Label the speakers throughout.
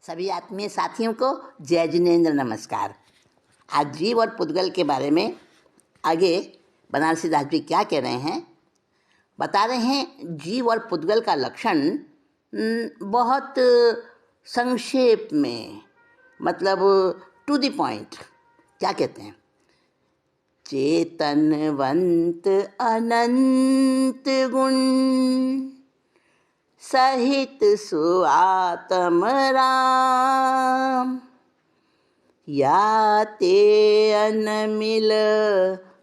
Speaker 1: सभी आत्मीय साथियों को जय जिनेन्द्र नमस्कार। आज जीव और पुद्गल के बारे में आगे बनारसी दास जी क्या कह रहे हैं, बता रहे हैं। जीव और पुद्गल का लक्षण बहुत संक्षेप में, मतलब टू द पॉइंट क्या कहते हैं। चेतनवंत अनंत गुण सहित सुआत्म राम, या ते अनमिल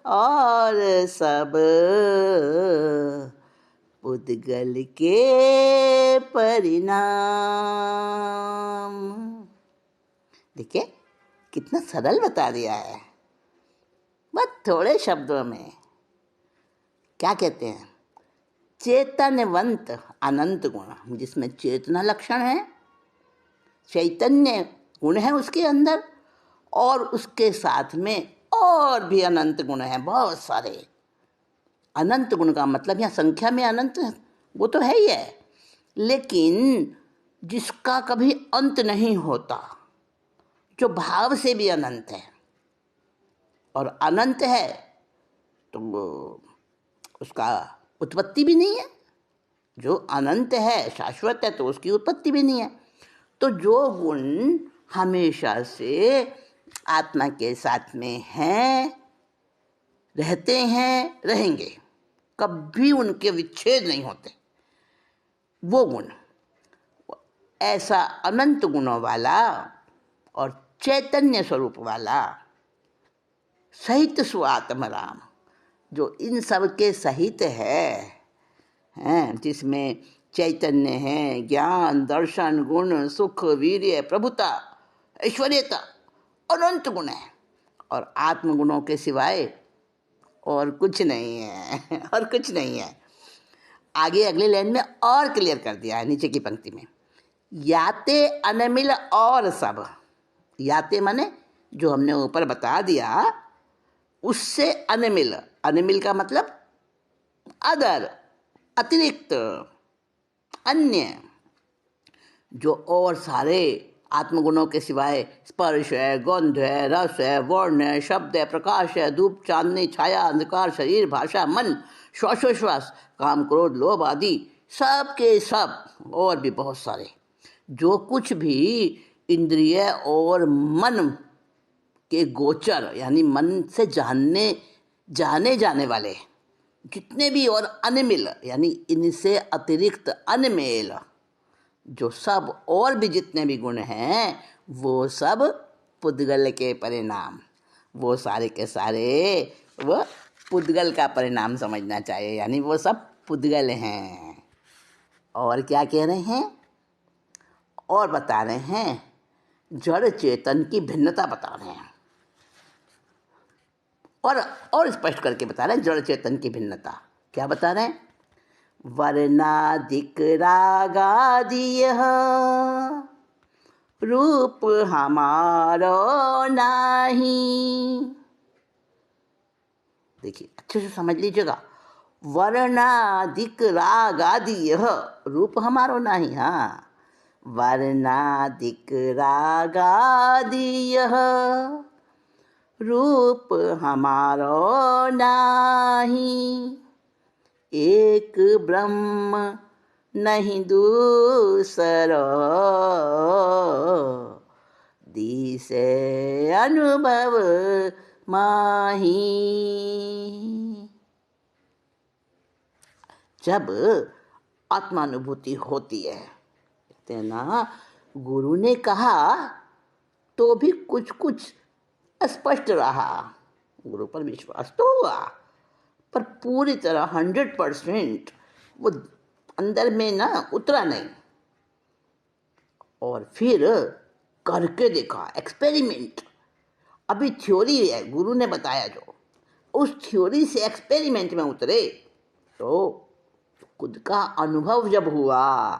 Speaker 1: और सब पुद्गल के परिणाम। देखिए कितना सरल बता दिया है, बस थोड़े शब्दों में। क्या कहते हैं? चेतनवंत अनंत गुण, जिसमें चेतना लक्षण है, चैतन्य गुण है उसके अंदर, और उसके साथ में और भी अनंत गुण हैं, बहुत सारे। अनंत गुण का मतलब यहाँ संख्या में अनंत, वो तो है ही है, लेकिन जिसका कभी अंत नहीं होता, जो भाव से भी अनंत है और अनंत है, तो उसका उत्पत्ति भी नहीं है। जो अनंत है, शाश्वत है, तो उसकी उत्पत्ति भी नहीं है। तो जो गुण हमेशा से आत्मा के साथ में हैं, रहते हैं, रहेंगे, कभी उनके विच्छेद नहीं होते, वो गुण, ऐसा अनंत गुणों वाला और चैतन्य स्वरूप वाला सहित स्वात्म राम, जो इन सब के सहित है, जिसमें चैतन्य है, ज्ञान, दर्शन, गुण, सुख, वीर्य, प्रभुता, ऐश्वर्यता, अनंत गुण है, और आत्मगुणों के सिवाय और कुछ नहीं है और कुछ नहीं है। आगे अगले लाइन में और क्लियर कर दिया है, नीचे की पंक्ति में। याते अनमिल और सब, याते माने जो हमने ऊपर बता दिया, उससे अनमिल, अनमिल का मतलब अदर, अतिरिक्त, अन्य, जो और सारे आत्मगुणों के सिवाय स्पर्श है, गंध है, रस है, वर्ण है, शब्द है, प्रकाश है, धूप, चांदनी, छाया, अंधकार, शरीर, भाषा, मन, श्वासोश्वास, काम, क्रोध, लोभ आदि सब के सब और भी बहुत सारे, जो कुछ भी इंद्रिय और मन के गोचर, यानी मन से जाने जाने वाले जितने भी, और अनमिल यानी इनसे अतिरिक्त अनमेल, जो सब और भी जितने भी गुण हैं, वो सब पुद्गल के परिणाम, वो सारे के सारे वो पुद्गल का परिणाम समझना चाहिए, यानी वो सब पुद्गल हैं। और क्या कह रहे हैं? और बता रहे हैं जड़ चेतन की भिन्नता बता रहे हैं, और स्पष्ट करके बता रहे हैं जड़ चेतन की भिन्नता। क्या बता रहे हैं? वर्णादिक रागादिय रूप हमारो नाही। देखिए अच्छे से समझ लीजिएगा। वर्णादिक रागादिय रूप हमारो नाही। हाँ, वर्णादिक रागादिय रूप हमारो नाही। एक ब्रह्म नहीं दूसरो, दिसे अनुभव माही। जब आत्मानुभूति होती है, कहते हैं ना, गुरु ने कहा तो भी कुछ कुछ स्पष्ट रहा, गुरु पर विश्वास तो हुआ, पर पूरी तरह 100% वो अंदर में ना उतरा नहीं। और फिर करके देखा, एक्सपेरिमेंट। अभी थ्योरी है, गुरु ने बताया, जो उस थ्योरी से एक्सपेरिमेंट में उतरे, तो खुद का अनुभव जब हुआ,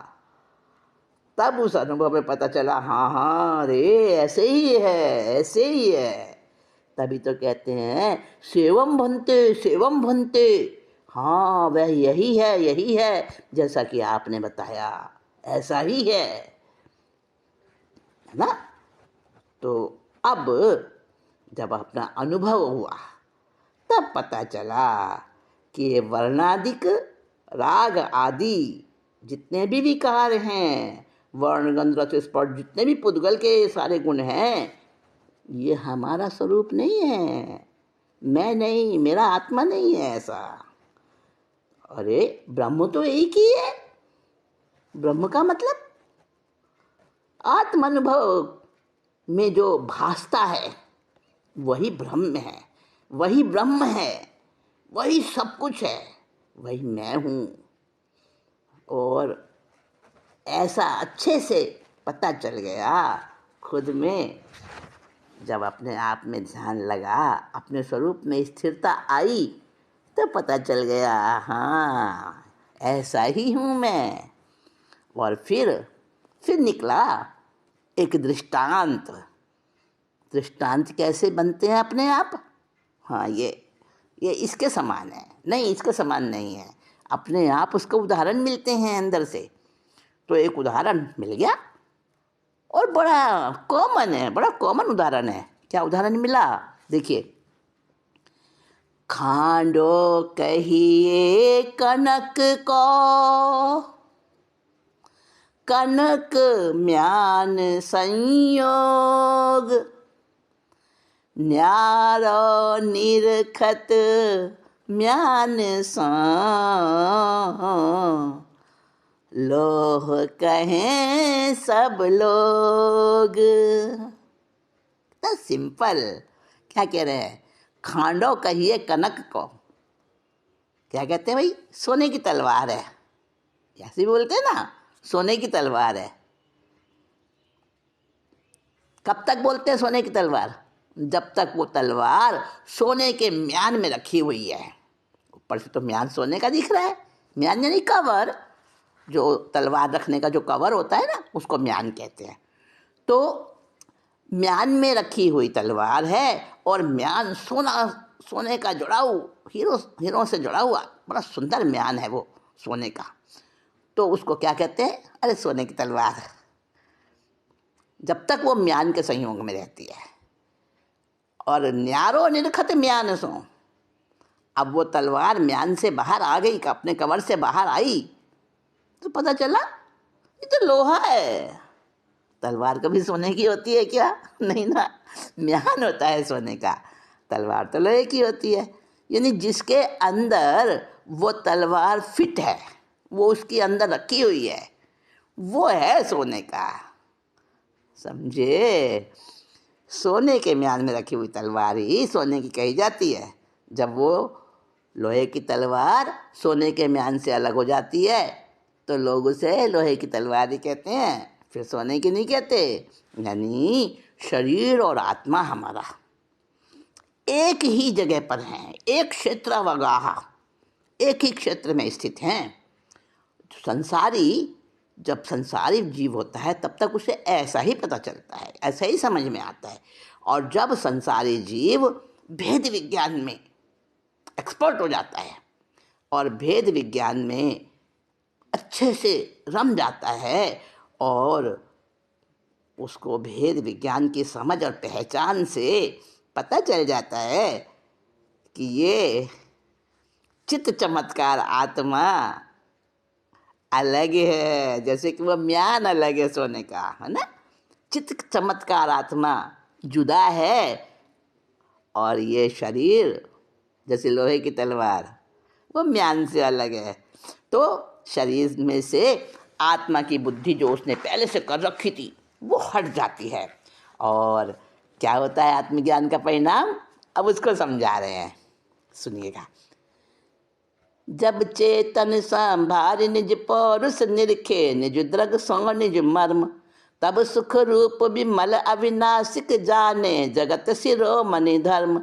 Speaker 1: तब उस अनुभव में पता चला, हाँ हाँ रे, ऐसे ही है, ऐसे ही है। तभी तो कहते हैं सेवम भन्ते, सेवम भन्ते। हाँ, वह यही है, यही है, जैसा कि आपने बताया, ऐसा ही है। है ना। तो अब जब अपना अनुभव हुआ तब पता चला कि ये वर्णादिक राग आदि जितने भी विकार हैं, वर्ण गंध रस स्पर्श, जितने भी पुद्गल के सारे गुण हैं, ये हमारा स्वरूप नहीं है, मैं नहीं, मेरा आत्मा नहीं है ऐसा। अरे ब्रह्म तो एक ही है। ब्रह्म का मतलब आत्म अनुभव में जो भासता है वही ब्रह्म है, वही ब्रह्म है, वही सब कुछ है, वही मैं हूँ। और ऐसा अच्छे से पता चल गया खुद में, जब अपने आप में ध्यान लगा, अपने स्वरूप में स्थिरता आई, तो पता चल गया हाँ ऐसा ही हूँ मैं। और फिर निकला एक दृष्टांत। दृष्टांत कैसे बनते हैं अपने आप? हाँ, ये इसके समान है नहीं, इसके समान नहीं है, अपने आप उसको उदाहरण मिलते हैं अंदर से। तो एक उदाहरण मिल गया और बड़ा कॉमन है, बड़ा कॉमन उदाहरण है। क्या उदाहरण मिला? देखिए, खांडो कहिए कनक को, कनक म्यान संयोग, न्यारो निरखत म्यान सा, लोह कहें सब लोग। कितना सिंपल। क्या कह रहे हैं? खांडो कहिए कनक को, क्या कहते हैं भाई? सोने की तलवार है, ऐसे बोलते हैं ना, सोने की तलवार है। कब तक बोलते हैं सोने की तलवार? जब तक वो तलवार सोने के म्यान में रखी हुई है। ऊपर से तो म्यान सोने का दिख रहा है, म्यान यानी कवर, जो तलवार रखने का जो कवर होता है ना, उसको म्यान कहते हैं। तो म्यान में रखी हुई तलवार है और म्यान सोने का जुड़ाऊ, हीरो से जुड़ा हुआ बड़ा सुंदर म्यान है वो सोने का। तो उसको क्या कहते हैं? अरे सोने की तलवार। जब तक वो म्यान के संयोग में रहती है। और न्यारो निरखत म्यान सो, अब वो तलवार म्यान से बाहर आ गई, अपने कवर से बाहर आई, तो पता चला ये तो लोहा है। तलवार कभी सोने की होती है क्या? नहीं ना, म्यान होता है सोने का, तलवार तो लोहे की होती है। यानी जिसके अंदर वो तलवार फिट है, वो उसके अंदर रखी हुई है, वो है सोने का। समझे? सोने के म्यान में रखी हुई तलवार ही सोने की कही जाती है। जब वो लोहे की तलवार सोने के म्यान से अलग हो जाती है तो लोग उसे लोहे की तलवार ही कहते हैं, फिर सोने की नहीं कहते। यानी शरीर और आत्मा हमारा एक ही जगह पर हैं, एक क्षेत्र वगाहा, एक ही क्षेत्र में स्थित हैं। संसारी, जब संसारी जीव होता है तब तक उसे ऐसा ही पता चलता है, ऐसा ही समझ में आता है। और जब संसारी जीव भेद विज्ञान में एक्सपर्ट हो जाता है और भेद विज्ञान में अच्छे से रम जाता है और उसको भेद विज्ञान की समझ और पहचान से पता चल जाता है कि ये चित्त चमत्कार आत्मा अलग है, जैसे कि वह म्यान अलग है सोने का, है ना। चित्त चमत्कार आत्मा जुदा है और ये शरीर जैसे लोहे की तलवार वो म्यान से अलग है। तो शरीर में से आत्मा की बुद्धि जो उसने पहले से कर रखी थी वो हट जाती है। और क्या होता है आत्मज्ञान का परिणाम? अब उसको समझा रहे हैं, सुनिएगा। जब चेतन संभार निज पौरुष निरखे, निज द्रग सो निज मर्म, तब सुख रूप विमल अविनाशिक जाने, जगत शिरोमणि धर्म।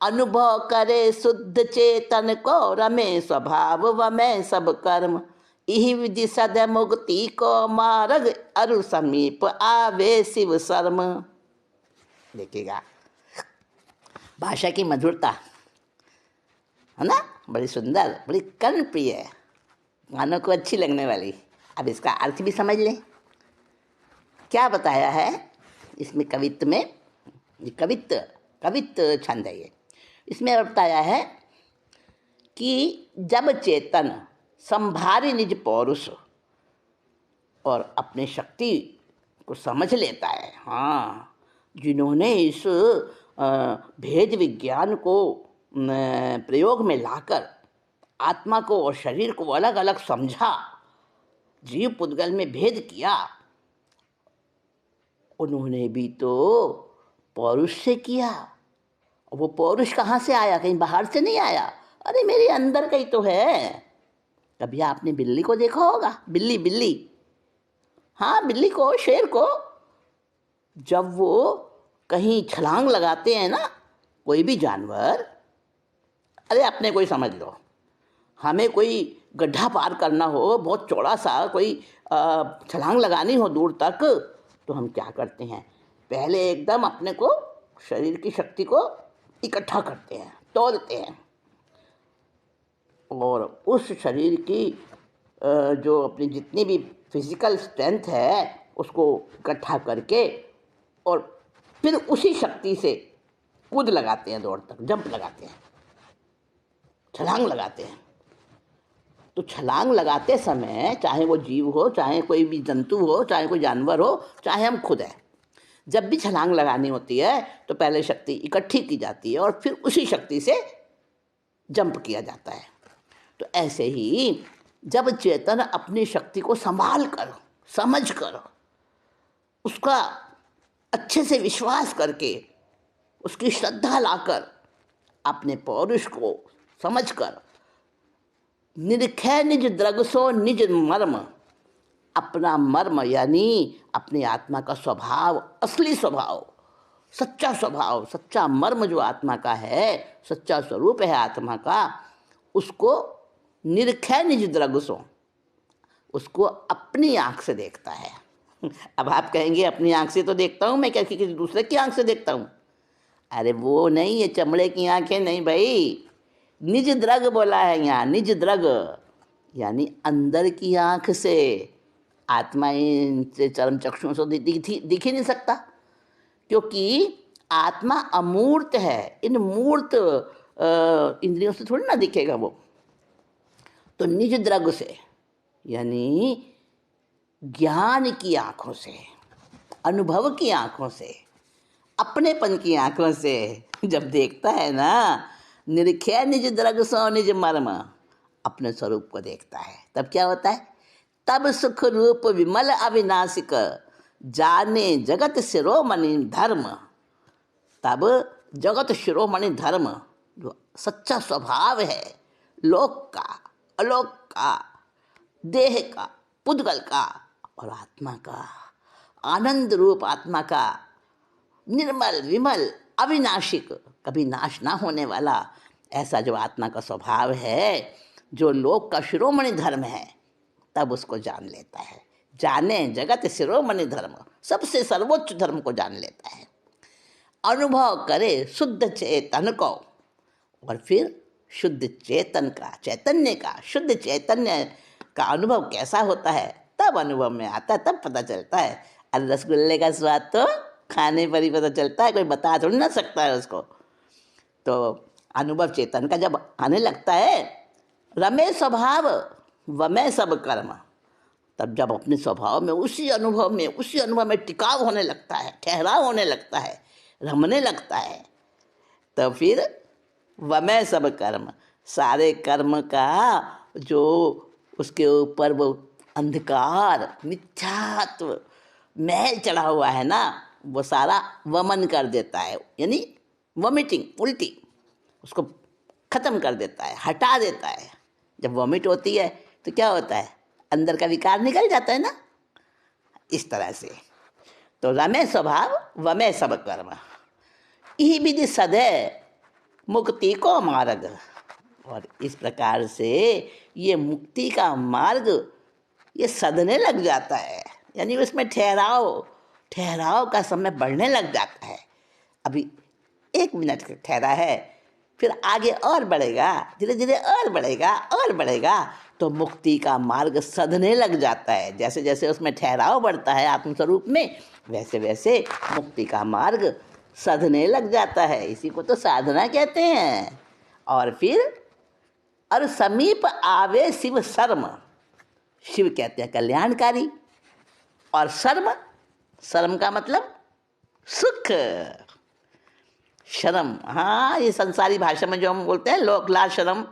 Speaker 1: अनुभव करे शुद्ध चेतन को, रमे स्वभाव वमे सब कर्म। इहि विधि सद मुक्ति को मार्ग, अरु समीप आवे शिव शर्म। देखिएगा भाषा की मधुरता, है ना, बड़ी सुंदर, बड़ी कर्ण प्रिय है, गानों को अच्छी लगने वाली। अब इसका अर्थ भी समझ लें। क्या बताया है इसमें कवित्व में, ये कवित्व छंद है ये। इसमें बताया है कि जब चेतन संभारी निज पौरुष और अपनी शक्ति को समझ लेता है, हाँ, जिन्होंने इस भेद विज्ञान को प्रयोग में लाकर आत्मा को और शरीर को अलग अलग समझा, जीव पुद्गल में भेद किया, उन्होंने भी तो पौरुष से किया। वो पौरुष कहाँ से आया? कहीं बाहर से नहीं आया, अरे मेरे अंदर का ही तो है। कभी आपने बिल्ली को देखा होगा? बिल्ली, हाँ, बिल्ली को, शेर को, जब वो कहीं छलांग लगाते हैं ना, कोई भी जानवर, अरे अपने कोई समझ लो, हमें कोई गड्ढा पार करना हो, बहुत चौड़ा सा कोई छलांग लगानी हो दूर तक, तो हम क्या करते हैं? पहले एकदम अपने को, शरीर की शक्ति को इकट्ठा करते हैं, तोलते हैं, और उस शरीर की जो अपनी जितनी भी फिजिकल स्ट्रेंथ है उसको इकट्ठा करके और फिर उसी शक्ति से कूद लगाते हैं, दौड़ तक जंप लगाते हैं, छलांग लगाते हैं। तो छलांग लगाते समय, चाहे वो जीव हो, चाहे कोई भी जंतु हो, चाहे कोई जानवर हो, चाहे हम खुद हैं, जब भी छलांग लगानी होती है तो पहले शक्ति इकट्ठी की जाती है और फिर उसी शक्ति से जंप किया जाता है। तो ऐसे ही जब चेतन अपनी शक्ति को संभाल कर, समझ कर, उसका अच्छे से विश्वास करके, उसकी श्रद्धा लाकर, अपने पौरुष को समझकर, निरखै निज द्रगसो निज मर्म, अपना मर्म यानी अपनी आत्मा का स्वभाव, असली स्वभाव, सच्चा स्वभाव, सच्चा मर्म जो आत्मा का है, सच्चा स्वरूप है आत्मा का, उसको निरखै निज द्रगसो, उसको अपनी आँख से देखता है। अब आप कहेंगे अपनी आँख से तो देखता हूँ मैं, क्या किसी दूसरे की आँख से देखता हूँ? अरे वो नहीं, ये चमड़े की आँखें नहीं भाई, निज द्रग बोला है यहाँ, निज द्रग यानी अंदर की आँख से। आत्मा इनसे चरम चक्षुओं से दिख ही नहीं सकता, क्योंकि आत्मा अमूर्त है, इन मूर्त इंद्रियों से थोड़ी ना दिखेगा वो। तो निज द्रग से यानी ज्ञान की आँखों से, अनुभव की आँखों से, अपनेपन की आँखों से जब देखता है ना, निरखै निज द्रग सो निज मर्म, अपने स्वरूप को देखता है, तब क्या होता है? तब सुख रूप विमल अविनाशिक, जाने जगत शिरोमणि धर्म। तब जगत शिरोमणि धर्म, जो सच्चा स्वभाव है लोक का, अलोक का, देह का, पुद्गल का और आत्मा का, आनंद रूप आत्मा का, निर्मल विमल अविनाशिक, कभी नाश ना होने वाला, ऐसा जो आत्मा का स्वभाव है, जो लोक का शिरोमणि धर्म है, तब उसको जान लेता है। जाने जगत शिरोमणि धर्म, सबसे सर्वोच्च धर्म को जान लेता है। अनुभव करे शुद्ध चेतन को, और फिर शुद्ध चेतन का, चैतन्य का, शुद्ध चैतन्य का अनुभव कैसा होता है, तब अनुभव में आता है, तब पता चलता है। अरे रसगुल्ले का स्वाद तो खाने पर ही पता चलता है, कोई बता थोड़ी ना सकता है उसको। तो अनुभव चेतन का जब आने लगता है, रमे स्वभाव वमे सब कर्म, तब जब अपने स्वभाव में, उसी अनुभव में टिकाव होने लगता है, ठहराव होने लगता है, रमने लगता है, तो फिर वमे सब कर्म, सारे कर्म का जो उसके ऊपर वो अंधकार, मिथ्यात्व, मैल चढ़ा हुआ है ना, वो सारा वमन कर देता है, यानी वॉमिटिंग, उल्टी, उसको खत्म कर देता है, हटा देता है। जब वॉमिट होती है तो क्या होता है? अंदर का विकार निकल जाता है ना, इस तरह से। तो रमे स्वभाव वमे सब कर्म, यही विधि सदै मुक्ति को मार्ग। और इस प्रकार से ये मुक्ति का मार्ग ये सधने लग जाता है, यानी उसमें ठहराव का समय बढ़ने लग जाता है। अभी 1 मिनट ठहरा है, फिर आगे और बढ़ेगा, धीरे धीरे और बढ़ेगा, तो मुक्ति का मार्ग सधने लग जाता है। जैसे जैसे उसमें ठहराव बढ़ता है आत्मस्वरूप में, वैसे वैसे मुक्ति का मार्ग सधने लग जाता है। इसी को तो साधना कहते हैं। और फिर और समीप आवे शिव शर्म, शिव कहते हैं कल्याणकारी, और शर्म, शर्म का मतलब सुख। शर्म, हाँ, ये संसारी भाषा में जो हम बोलते हैं लोक लाज शर्म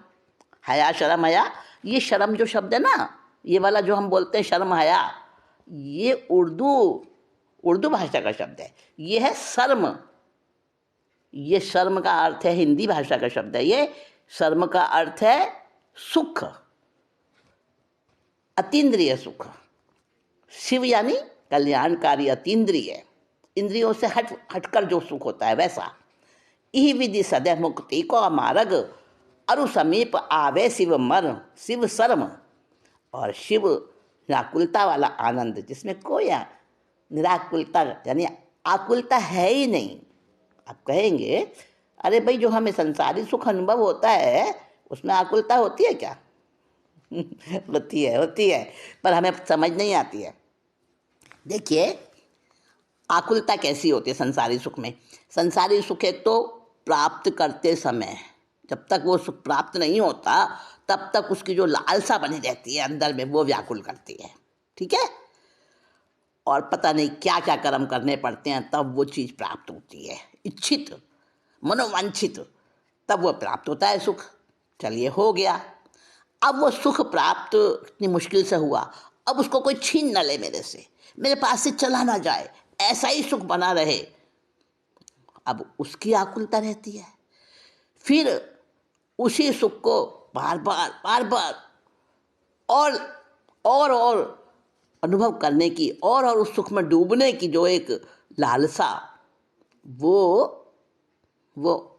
Speaker 1: हया, शर्म हया, ये शर्म जो शब्द है ना, ये वाला जो हम बोलते हैं शर्म हया, ये उर्दू भाषा का शब्द है। ये है शर्म, ये शर्म का अर्थ है, हिंदी भाषा का शब्द है ये। शर्म का अर्थ है सुख, अतीन्द्रिय सुख। शिव यानी कल्याणकारी, अतीन्द्रिय, इंद्रियों से हटकर जो सुख होता है वैसा। यही विधि सदैव मुक्ति को मार्ग, अरु समीप आवे शिव मर, शिव शर्म, और शिव निराकुलता वाला आनंद, जिसमें कोई निराकुलता यानी आकुलता है ही नहीं। आप कहेंगे अरे भाई, जो हमें संसारी सुख अनुभव होता है उसमें आकुलता होती है क्या? होती है, पर हमें समझ नहीं आती है। देखिए, आकुलता कैसी होती है संसारी सुख में। संसारी सुख एक तो प्राप्त करते समय, जब तक वो सुख प्राप्त नहीं होता तब तक उसकी जो लालसा बनी रहती है अंदर में, वो व्याकुल करती है, ठीक है। और पता नहीं क्या क्या कर्म करने पड़ते हैं तब वो चीज़ प्राप्त होती है, इच्छित मनोवांछित, तब वो प्राप्त होता है सुख। चलिए, हो गया। अब वो सुख प्राप्त इतनी मुश्किल से हुआ, अब उसको कोई छीन न ले मेरे से, मेरे पास से चला ना जाए, ऐसा ही सुख बना रहे, अब उसकी आकुलता रहती है। फिर उसी सुख को बार बार और अनुभव करने की, और उस सुख में डूबने की जो एक लालसा, वो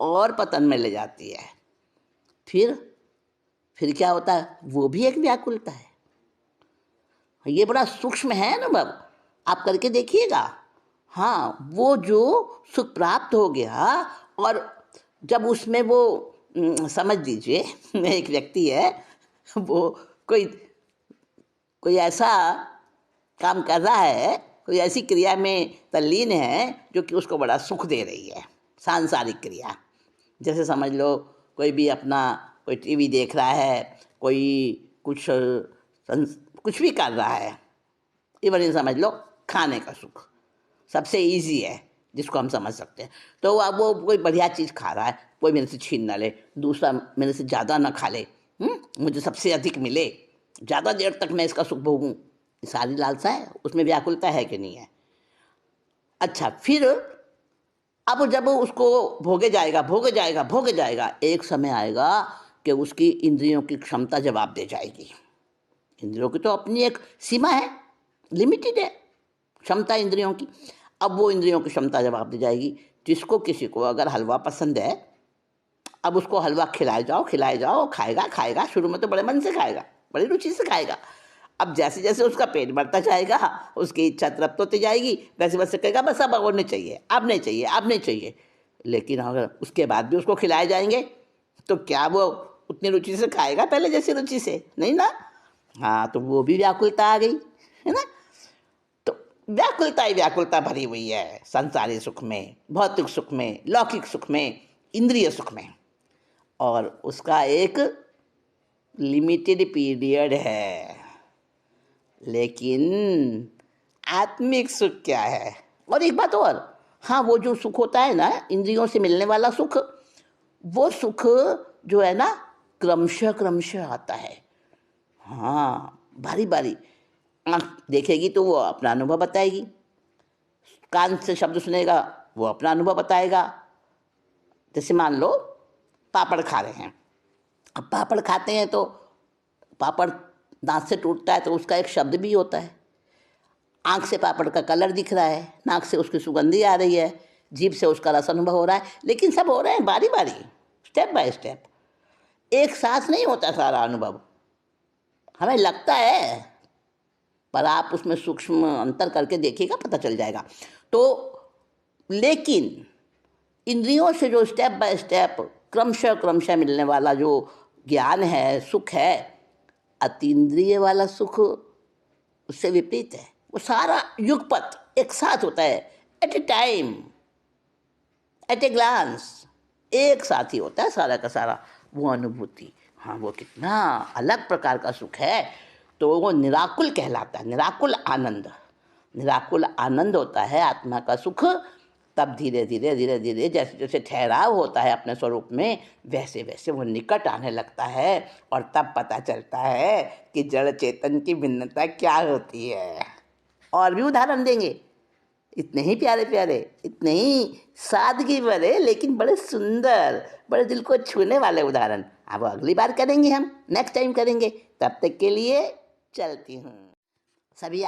Speaker 1: और पतन में ले जाती है। फिर क्या होता है? वो भी एक व्याकुलता है। ये बड़ा सूक्ष्म है अनुभव, आप करके देखिएगा। हाँ, वो जो सुख प्राप्त हो गया, और जब उसमें वो समझ लीजिए एक व्यक्ति है, वो कोई ऐसा काम कर रहा है, कोई ऐसी क्रिया में तल्लीन है जो कि उसको बड़ा सुख दे रही है, सांसारिक क्रिया। जैसे समझ लो कोई भी अपना कोई टीवी देख रहा है, कोई कुछ भी कर रहा है, इवन ये समझ लो खाने का सुख सबसे इजी है जिसको हम समझ सकते हैं। तो अब वो कोई बढ़िया चीज़ खा रहा है, कोई मेरे से छीन ना ले, दूसरा मेरे से ज़्यादा ना खा ले, मुझे सबसे अधिक मिले, ज़्यादा देर तक मैं इसका सुख भोगूं, सारी लालसा है, उसमें व्याकुलता है कि नहीं है? अच्छा, फिर अब जब उसको भोगे जाएगा, एक समय आएगा कि उसकी इंद्रियों की क्षमता जवाब दे जाएगी। इंद्रियों की तो अपनी एक सीमा है, लिमिटेड है क्षमता इंद्रियों की। अब वो इंद्रियों की क्षमता जवाब दे जाएगी। जिसको किसी को अगर हलवा पसंद है, अब उसको हलवा खिलाए जाओ, खाएगा। शुरू में तो बड़े मन से खाएगा, बड़ी रुचि से खाएगा। अब जैसे जैसे उसका पेट बढ़ता जाएगा, उसकी इच्छा तृप्त होती जाएगी, वैसे वैसे कहेगा बस अब और नहीं चाहिए, अब नहीं चाहिए। लेकिन अगर उसके बाद भी उसको खिलाए जाएंगे तो क्या वो उतनी रुचि से खाएगा पहले जैसी रुचि से? नहीं ना। हाँ, तो वो भी व्याकुलता आ गई, है ना। तो व्याकुलता ही व्याकुलता भरी हुई है संसारी सुख में, भौतिक सुख में, लौकिक सुख में, इंद्रिय सुख में। और उसका एक लिमिटेड पीरियड है। लेकिन आत्मिक सुख क्या है? और एक बात और, हाँ, वो जो सुख होता है ना, इंद्रियों से मिलने वाला सुख, वो सुख जो है ना क्रमशः आता है। हाँ, बारी बारी आँख देखेगी तो वो अपना अनुभव बताएगी, कान से शब्द सुनेगा वो अपना अनुभव बताएगा। जैसे मान लो पापड़ खा रहे हैं, अब पापड़ खाते हैं तो पापड़ दांत से टूटता है तो उसका एक शब्द भी होता है। आँख से पापड़ का कलर दिख रहा है, नाक से उसकी सुगंधी आ रही है, जीभ से उसका रस अनुभव हो रहा है। लेकिन सब हो रहे हैं बारी बारी, स्टेप बाय स्टेप, एक साथ नहीं होता सारा अनुभव। हमें लगता है, पर आप उसमें सूक्ष्म अंतर करके देखिएगा, पता चल जाएगा। तो लेकिन इंद्रियों से जो स्टेप बाय स्टेप क्रमशः मिलने वाला जो ज्ञान है, सुख है, अतीन्द्रिय वाला सुख उससे विपरीत है। वो सारा युगपत एक साथ होता है, at a time, at a glance, एक साथ ही होता है सारा का सारा वो अनुभूति। हाँ, वो कितना अलग प्रकार का सुख है। तो वो निराकुल कहलाता है, निराकुल आनंद। निराकुल आनंद होता है आत्मा का सुख। तब धीरे धीरे धीरे धीरे जैसे जैसे ठहराव होता है अपने स्वरूप में, वैसे वैसे वो निकट आने लगता है। और तब पता चलता है कि जड़ चेतन की भिन्नता क्या होती है। और भी उदाहरण देंगे, इतने ही प्यारे प्यारे, इतने ही सादगी भरे, लेकिन बड़े सुंदर, बड़े दिल को छूने वाले उदाहरण अब अगली बार करेंगे, हम नेक्स्ट टाइम करेंगे। तब तक के लिए चलती हूँ। सभी